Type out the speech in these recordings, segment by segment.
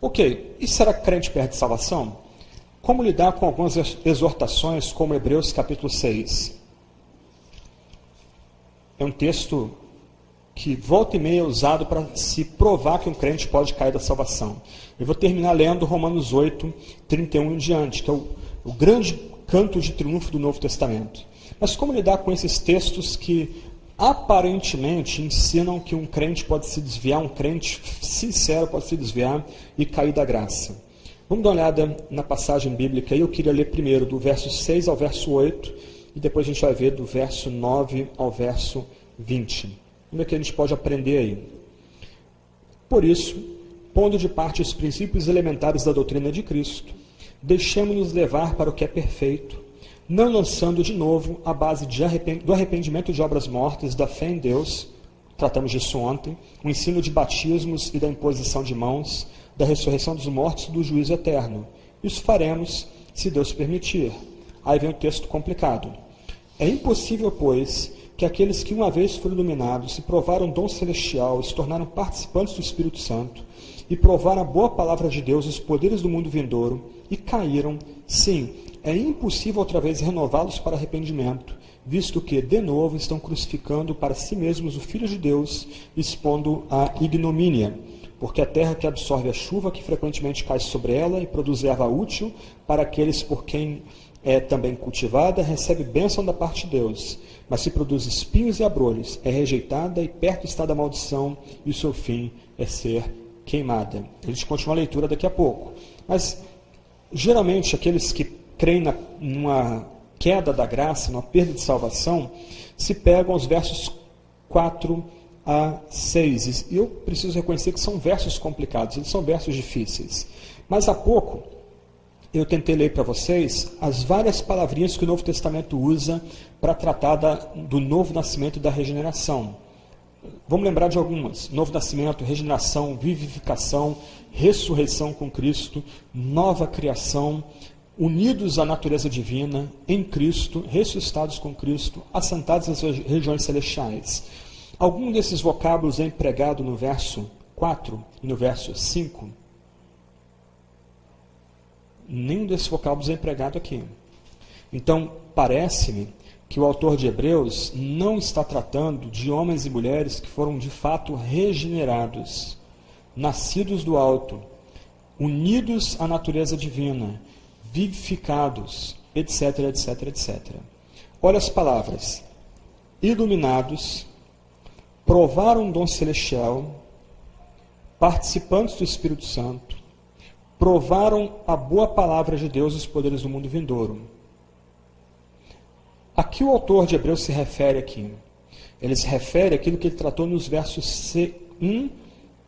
Ok, e será que crente perde salvação? Como lidar com algumas exortações, como Hebreus capítulo 6? É um texto que volta e meia é usado para se provar que um crente pode cair da salvação. Eu vou terminar lendo Romanos 8, 31 em diante, que é o grande canto de triunfo do Novo Testamento. Mas como lidar com esses textos que aparentemente ensinam que um crente pode se desviar, um crente sincero pode se desviar e cair da graça? Vamos dar uma olhada na passagem bíblica aí. Eu queria ler primeiro do verso 6 ao verso 8, e depois a gente vai ver do verso 9 ao verso 20. Como é que a gente pode aprender aí? Por isso, pondo de parte os princípios elementares da doutrina de Cristo, deixemos-nos levar para o que é perfeito, não lançando de novo a base do arrependimento de obras mortas, da fé em Deus, tratamos disso ontem, o ensino de batismos e da imposição de mãos, da ressurreição dos mortos e do juízo eterno. Isso faremos, se Deus permitir. Aí vem o texto complicado. É impossível, pois, que aqueles que uma vez foram iluminados, se provaram dom celestial, se tornaram participantes do Espírito Santo, e provaram a boa palavra de Deus, os poderes do mundo vindouro, e caíram, sim, é impossível outra vez renová-los para arrependimento, visto que, de novo, estão crucificando para si mesmos o Filho de Deus, expondo a ignomínia. Porque a terra que absorve a chuva que frequentemente cai sobre ela e produz erva útil para aqueles por quem é também cultivada, recebe bênção da parte de Deus. Mas se produz espinhos e abrolhos, é rejeitada e perto está da maldição, e o seu fim é ser queimada. A gente continua a leitura daqui a pouco. Mas, geralmente, aqueles que creem numa queda da graça, numa perda de salvação, se pegam aos versos 4 a 6. E eu preciso reconhecer que são versos complicados, eles são versos difíceis. Mas há pouco, eu tentei ler para vocês as várias palavrinhas que o Novo Testamento usa para tratar do novo nascimento e da regeneração. Vamos lembrar de algumas. Novo nascimento, regeneração, vivificação, ressurreição com Cristo, nova criação, unidos à natureza divina, em Cristo, ressuscitados com Cristo, assentados nas regiões celestiais. Algum desses vocábulos é empregado no verso 4 e no verso 5? Nenhum desses vocábulos é empregado aqui. Então, parece-me que o autor de Hebreus não está tratando de homens e mulheres que foram de fato regenerados, nascidos do alto, unidos à natureza divina, vivificados, etc, etc, etc. Olha as palavras: iluminados, provaram um dom celestial, participantes do Espírito Santo, provaram a boa palavra de Deus e os poderes do mundo vindouro. A que o autor de Hebreus se refere aqui? Ele se refere àquilo que ele tratou nos versos 1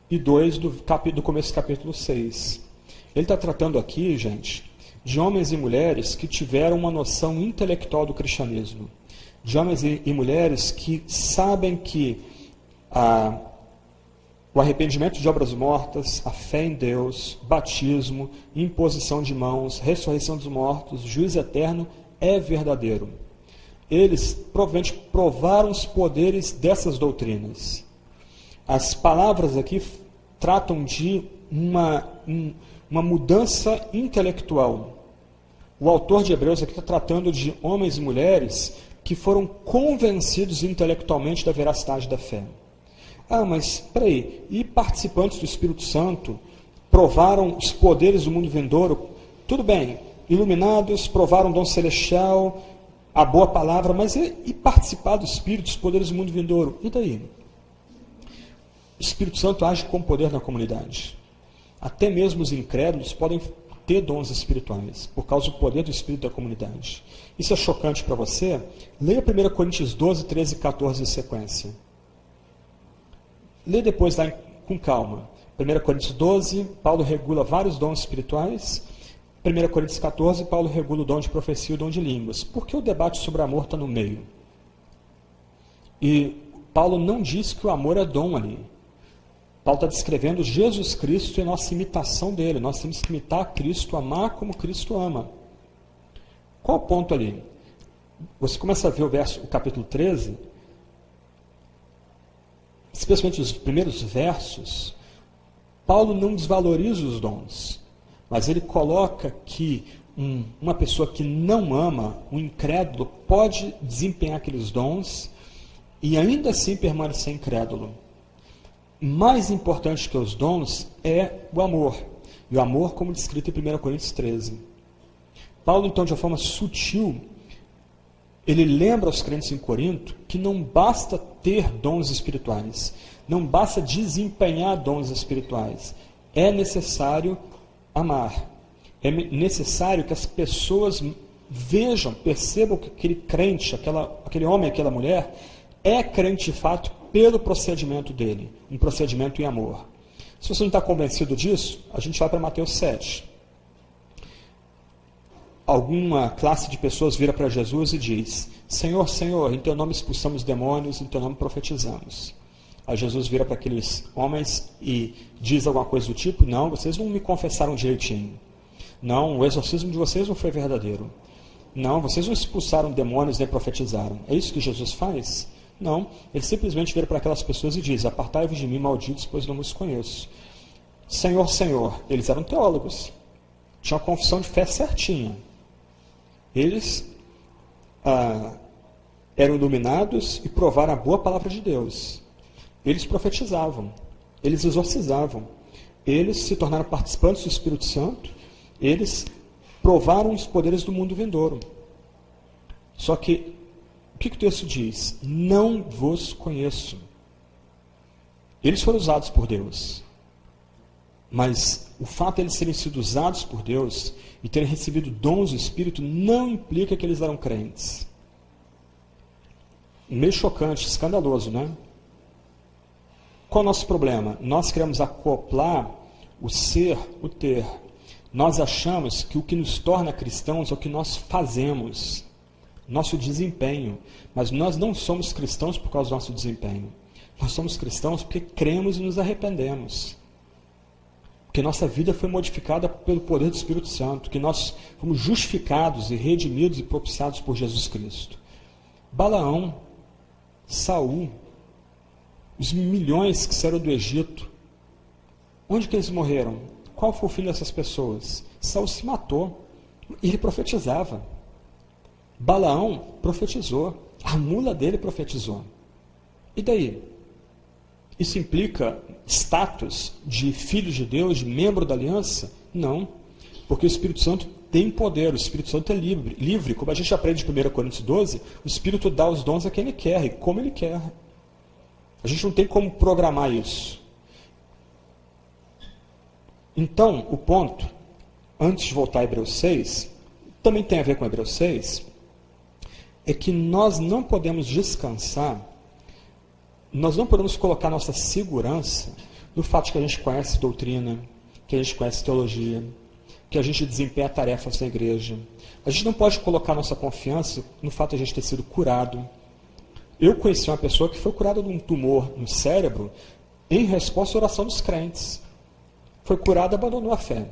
e 2 do começo do capítulo 6. Ele está tratando aqui, gente, de homens e mulheres que tiveram uma noção intelectual do cristianismo. De homens e mulheres que sabem que o arrependimento de obras mortas, a fé em Deus, batismo, imposição de mãos, ressurreição dos mortos, juízo eterno é verdadeiro. Eles provavelmente provaram os poderes dessas doutrinas. As palavras aqui tratam de uma mudança intelectual. O autor de Hebreus aqui está tratando de homens e mulheres que foram convencidos intelectualmente da veracidade da fé. Ah, mas, espera aí, e participantes do Espírito Santo provaram os poderes do mundo vindouro? Tudo bem, iluminados, provaram o dom celestial, a boa palavra, mas e participar do Espírito, dos poderes do mundo vindouro? E daí? O Espírito Santo age com poder na comunidade. Até mesmo os incrédulos podem ter dons espirituais, por causa do poder do Espírito da comunidade. Isso é chocante para você? Leia 1 Coríntios 12, 13 e 14 em sequência. Lê depois lá com calma. 1 Coríntios 12, Paulo regula vários dons espirituais. 1 Coríntios 14, Paulo regula o dom de profecia e o dom de línguas. Por que o debate sobre amor está no meio? E Paulo não diz que o amor é dom ali. Paulo está descrevendo Jesus Cristo e a nossa imitação dele. Nós temos que imitar Cristo, amar como Cristo ama. Qual o ponto ali? Você começa a ver o capítulo 13, especialmente os primeiros versos, Paulo não desvaloriza os dons, mas ele coloca que uma pessoa que não ama, um incrédulo, pode desempenhar aqueles dons e ainda assim permanecer incrédulo. Mais importante que os dons é o amor. E o amor, como descrito em 1 Coríntios 13. Paulo, então, de uma forma sutil, ele lembra aos crentes em Corinto que não basta ter dons espirituais, não basta desempenhar dons espirituais. É necessário amar. É necessário que as pessoas vejam, percebam que aquele crente, aquele homem, aquela mulher, é crente de fato pelo procedimento dele, um procedimento em amor. Se você não está convencido disso, a gente vai para Mateus 7. Alguma classe de pessoas vira para Jesus e diz: Senhor, Senhor, em teu nome expulsamos demônios, em teu nome profetizamos. Aí Jesus vira para aqueles homens e diz alguma coisa do tipo: não, vocês não me confessaram direitinho. Não, o exorcismo de vocês não foi verdadeiro. Não, vocês não expulsaram demônios nem profetizaram. É isso que Jesus faz? Não, ele simplesmente vira para aquelas pessoas e diz: apartai-vos de mim, malditos, pois não vos conheço. Senhor, Senhor. Eles eram teólogos. Tinham a confissão de fé certinha. Eles eram iluminados e provaram a boa palavra de Deus. Eles profetizavam. Eles exorcizavam. Eles se tornaram participantes do Espírito Santo. Eles provaram os poderes do mundo vindouro. Só que, o que o texto diz? Não vos conheço. Eles foram usados por Deus. Mas o fato de eles terem sido usados por Deus e terem recebido dons do Espírito não implica que eles eram crentes. Meio chocante, escandaloso, né? Qual é o nosso problema? Nós queremos acoplar o ser, o ter. Nós achamos que o que nos torna cristãos é o que nós fazemos, nosso desempenho. Mas nós não somos cristãos por causa do nosso desempenho. Nós somos cristãos porque cremos e nos arrependemos. Que nossa vida foi modificada pelo poder do Espírito Santo, que nós fomos justificados e redimidos e propiciados por Jesus Cristo. Balaão, Saul, os milhões que saíram do Egito, onde que eles morreram? Qual foi o fim dessas pessoas? Saul se matou, ele profetizava. Balaão profetizou, a mula dele profetizou. E daí? Isso implica status de filho de Deus, de membro da aliança? Não, porque o Espírito Santo tem poder, o Espírito Santo é livre. Como a gente aprende em 1 Coríntios 12, o Espírito dá os dons a quem Ele quer e como Ele quer. A gente não tem como programar isso. Então, o ponto, antes de voltar a Hebreus 6, também tem a ver com Hebreus 6, é que nós não podemos descansar, nós não podemos colocar nossa segurança no fato de que a gente conhece doutrina, que a gente conhece teologia, que a gente desempenha tarefas na igreja. A gente não pode colocar nossa confiança no fato de a gente ter sido curado. Eu conheci uma pessoa que foi curada de um tumor no cérebro em resposta à oração dos crentes. Foi curada e abandonou a fé.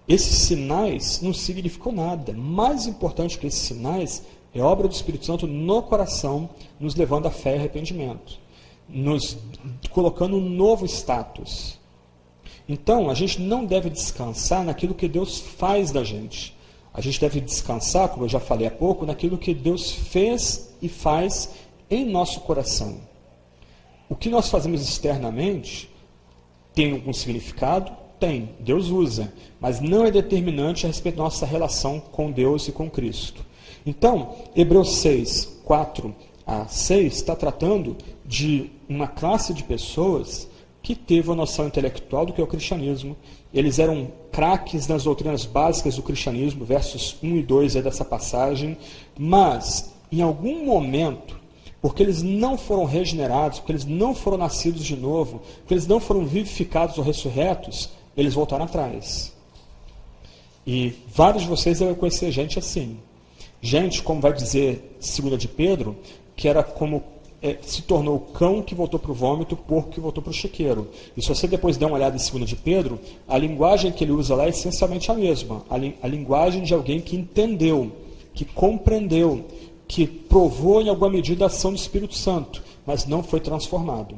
Esses sinais não significam nada. Mais importante que esses sinais é a obra do Espírito Santo no coração, nos levando à fé e arrependimento, nos colocando um novo status. Então, a gente não deve descansar naquilo que Deus faz da gente. A gente deve descansar, como eu já falei há pouco, naquilo que Deus fez e faz em nosso coração. O que nós fazemos externamente tem algum significado? Tem, Deus usa, mas não é determinante a respeito da nossa relação com Deus e com Cristo. Então, Hebreus 6, 4 a 6, está tratando de uma classe de pessoas que teve uma noção intelectual do que é o cristianismo. Eles eram craques nas doutrinas básicas do cristianismo, versos 1 e 2 é dessa passagem, mas, em algum momento, porque eles não foram regenerados, porque eles não foram nascidos de novo, porque eles não foram vivificados ou ressurretos, eles voltaram atrás. E vários de vocês devem conhecer gente assim. Gente, como vai dizer 2 de Pedro, que era como se tornou o cão que voltou para o vômito, o porco que voltou para o chiqueiro. E se você depois der uma olhada em 2 de Pedro, a linguagem que ele usa lá é essencialmente a mesma. A linguagem de alguém que entendeu, que compreendeu, que provou em alguma medida a ação do Espírito Santo, mas não foi transformado.